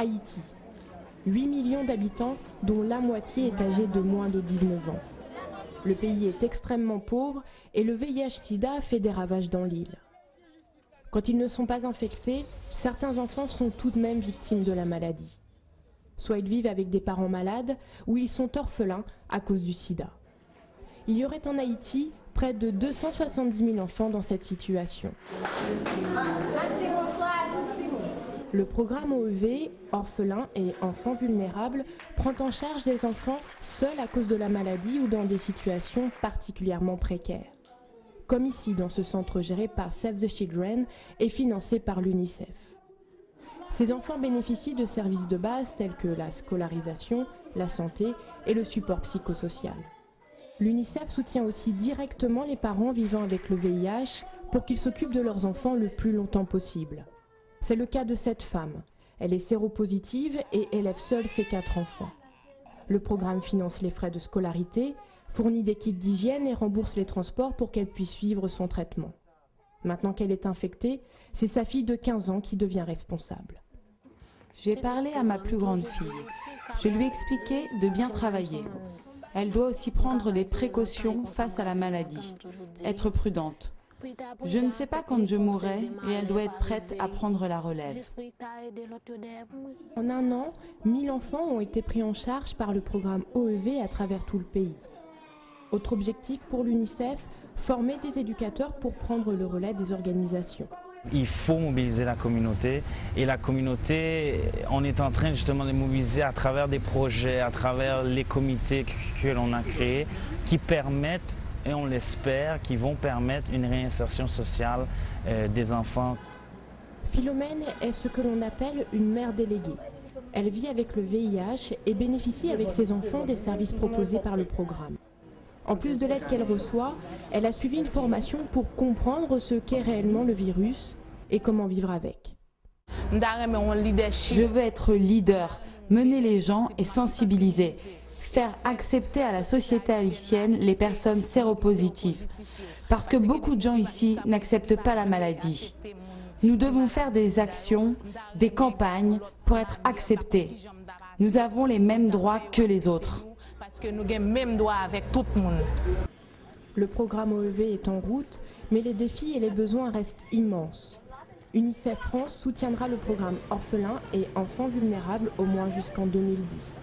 Haïti. 8 millions d'habitants, dont la moitié est âgée de moins de 19 ans. Le pays est extrêmement pauvre et le VIH-Sida fait des ravages dans l'île. Quand ils ne sont pas infectés, certains enfants sont tout de même victimes de la maladie. Soit ils vivent avec des parents malades, ou ils sont orphelins à cause du sida. Il y aurait en Haïti près de 270 000 enfants dans cette situation. Le programme OEV, orphelins et enfants vulnérables, prend en charge des enfants seuls à cause de la maladie ou dans des situations particulièrement précaires. Comme ici dans ce centre géré par Save the Children et financé par l'UNICEF. Ces enfants bénéficient de services de base tels que la scolarisation, la santé et le support psychosocial. L'UNICEF soutient aussi directement les parents vivant avec le VIH pour qu'ils s'occupent de leurs enfants le plus longtemps possible. C'est le cas de cette femme. Elle est séropositive et élève seule ses 4 enfants. Le programme finance les frais de scolarité, fournit des kits d'hygiène et rembourse les transports pour qu'elle puisse suivre son traitement. Maintenant qu'elle est infectée, c'est sa fille de 15 ans qui devient responsable. J'ai parlé à ma plus grande fille. Je lui ai expliqué de bien travailler. Elle doit aussi prendre des précautions face à la maladie, être prudente. Je ne sais pas quand je mourrai et elle doit être prête à prendre la relève. En un an, 1000 enfants ont été pris en charge par le programme OEV à travers tout le pays. Autre objectif pour l'UNICEF, former des éducateurs pour prendre le relais des organisations. Il faut mobiliser la communauté et la communauté, on est en train justement de mobiliser à travers des projets, à travers les comités que l'on a créés qui permettent, et on l'espère, qui vont permettre une réinsertion sociale des enfants. Philomène est ce que l'on appelle une mère déléguée. Elle vit avec le VIH et bénéficie avec ses enfants des services proposés par le programme. En plus de l'aide qu'elle reçoit, elle a suivi une formation pour comprendre ce qu'est réellement le virus et comment vivre avec. Je veux être leader, mener les gens et sensibiliser, faire accepter à la société haïtienne les personnes séropositives. Parce que beaucoup de gens ici n'acceptent pas la maladie. Nous devons faire des actions, des campagnes pour être acceptés. Nous avons les mêmes droits que les autres. Le programme OEV est en route, mais les défis et les besoins restent immenses. UNICEF France soutiendra le programme Orphelins et Enfants vulnérables au moins jusqu'en 2010.